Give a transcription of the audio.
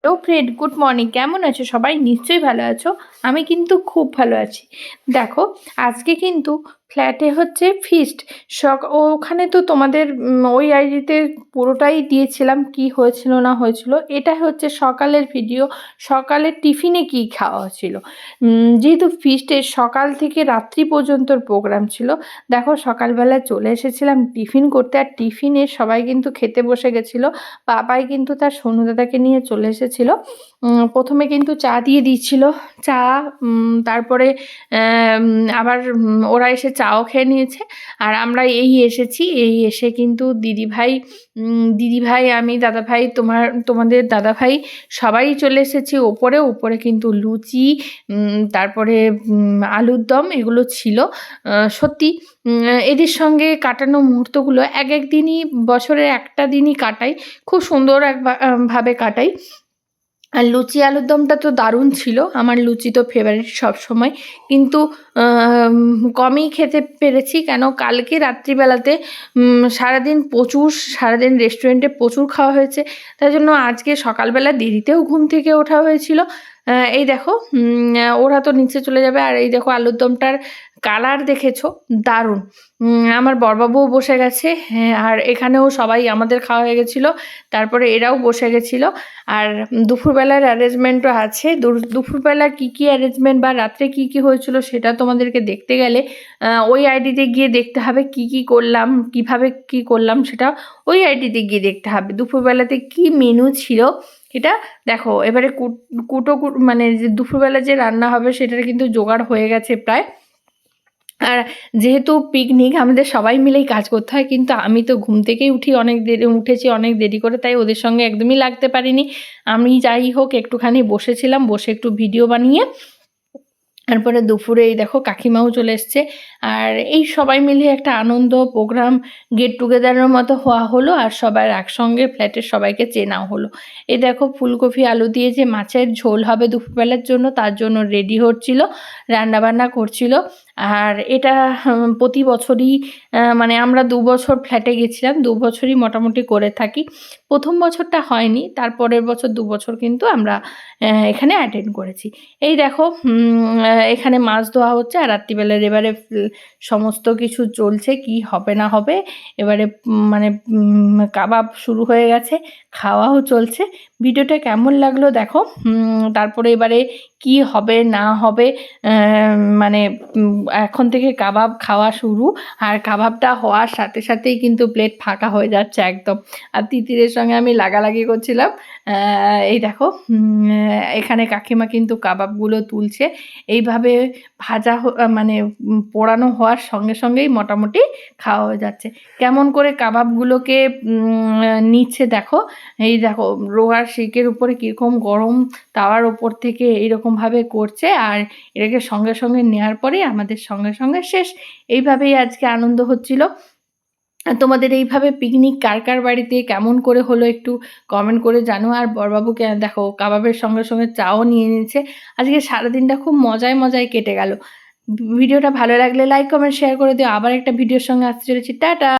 Hello friend, good morning. কেমন আছো সবাই? নিশ্চয়ই ভালো আছো। আমি কিন্তু খুব ভালো আছি। দেখো, আজকে কিন্তু ফ্ল্যাটে হচ্ছে ফিস্ট। ওখানে তো তোমাদের ওই আইডিতে পুরোটাই দিয়েছিলাম কি হয়েছিল না হয়েছিল। এটা হচ্ছে সকালের ভিডিও। সকালের টিফিনে কি খাওয়া ছিল। যেহেতু ফিস্টের সকাল থেকে রাত্রি পর্যন্তর প্রোগ্রাম ছিল। দেখো, সকালবেলা চলে এসেছিলাম টিফিন করতে, আর টিফিনে সবাই কিন্তু খেতে বসে গেছিলো। বাবাই কিন্তু তার সোনু দাদাকে নিয়ে চলে এসেছিল। প্রথমে কিন্তু চা দিয়ে দিচ্ছিল। চা, তারপরে আবার ওরা এসে চাও খেয়ে নিয়েছে। আর আমরা এই এসেছি, এই এসে কিন্তু দিদিভাই, আমি, দাদাভাই, তোমাদের দাদাভাই সবাই চলে এসেছি ওপরে। উপরে কিন্তু লুচি, তারপরে আলুর দম এগুলো ছিল। সত্যি এদের সঙ্গে কাটানো মুহূর্তগুলো এক এক দিনই, বছরের একটা দিনই কাটাই, খুব সুন্দর ভাবে কাটাই। আর লুচি আলুর দমটা তো দারুণ ছিল। আমার লুচি তো ফেভারিট সবসময়, কিন্তু কমই খেতে পেরেছি। কেন, কালকে রাত্রিবেলাতে সারাদিন রেস্টুরেন্টে প্রচুর খাওয়া হয়েছে। তাই জন্য আজকে সকালবেলা দেরিতেও ঘুম থেকে ওঠা হয়েছিল। এই দেখো, ওরা তো নিচে চলে যাবে। আর এই দেখো, আলুর দমটার কালার দেখেছো? দারুণ। আমার বড়বাবুও বসে গেছে। হ্যাঁ, আর এখানেও সবাই আমাদের খাওয়া হয়ে গেছিলো। তারপরে এরাও বসে গেছিলো। আর দুপুরবেলার অ্যারেঞ্জমেন্টও আছে। দুপুরবেলা কী কী অ্যারেঞ্জমেন্ট বা রাত্রে কী কী হয়েছিল সেটা তোমাদেরকে দেখতে গেলে ওই আইডিতে গিয়ে দেখতে হবে কী কী করলাম, কীভাবে কী করলাম, সেটা ওই আইডিতে গিয়ে দেখতে হবে। দুপুরবেলাতে কী মেনু ছিল এটা দেখো। এবারে মানে যে দুপুরবেলা যে রান্না হবে সেটার কিন্তু জোগাড় হয়ে গেছে প্রায়। আর যেহেতু পিকনিক, আমাদের সবাই মিলেই কাজ করতে হয়, কিন্তু আমি তো ঘুম থেকেই উঠেছি অনেক দেরি করে, তাই ওদের সঙ্গে একদমই লাগতে পারিনি। আমি যাই হোক একটুখানি বসেছিলাম, বসে একটু ভিডিও বানিয়ে তারপরে দুপুরে এই দেখো কাকিমাও চলে এসছে। আর এই সবাই মিলে একটা আনন্দ প্রোগ্রাম, গেট টুগেদারের মতো হওয়া হলো। আর সবার একসঙ্গে ফ্ল্যাটের সবাইকে চেনাও হলো। এই দেখো, ফুলকপি আলু দিয়ে যে মাছের ঝোল হবে দুপুরবেলার জন্য, তার জন্য রেডি হচ্ছিল, রান্নাবান্না করছিল। আর এটা প্রতি বছরই, মানে আমরা ২ বছর ফ্ল্যাটে গেছিলাম, ২ বছরই মোটামুটি করে থাকি। প্রথম বছরটা হয়নি, তারপরের বছর ২ বছর কিন্তু আমরা এখানে অ্যাটেন্ড করেছি। এই দেখো, এখানে মাছ ধোয়া হচ্ছে। আর রাত্রিবেলার এবারে সমস্ত কিছু চলছে, কি হবে না হবে। এবারে মানে কাবাব শুরু হয়ে গেছে, খাওয়াও চলছে। ভিডিওটা কেমন লাগলো দেখো। তারপরে এবারে কি হবে না হবে, মানে এখন থেকে কাবাব খাওয়া শুরু। আর কাবাবটা হওয়ার সাথে সাথেই কিন্তু প্লেট ফাঁকা হয়ে যাচ্ছে একদম। আর তিতিরের সঙ্গে আমি লাগালাগি করছিলাম। এই দেখো, এখানে কাকিমা কিন্তু কাবাবগুলো তুলছে। এইভাবে মানে পোড়ানো হওয়ার সঙ্গে সঙ্গেই মোটামুটি খাওয়া হয়ে যাচ্ছে। কেমন করে কাবাবগুলোকে নিচ্ছে দেখো। এই দেখো, রোয়ার শিকের উপরে কীরকম গরম তাওয়ার ওপর থেকে এইরকমভাবে করছে। আর এটাকে সঙ্গে সঙ্গে নেওয়ার পরেই আমাদের সঙ্গে সঙ্গে শেষ। এইভাবেই আজকে আনন্দ হচ্ছিল। তোমাদের এইভাবে পিকনিক কার কার বাড়িতে কেমন করে হলো একটু কমেন্ট করে জানো। আর বড়বাবুকে দেখো কাবাবের সঙ্গে সঙ্গে চাও নিয়ে নিয়েছে। আজকে সারাদিনটা খুব মজায় কেটে গেল। ভিডিওটা ভালো লাগলে লাইক কমেন্ট শেয়ার করে দিও। আবার একটা ভিডিওর সঙ্গে আসতে চলেছি। টাটা।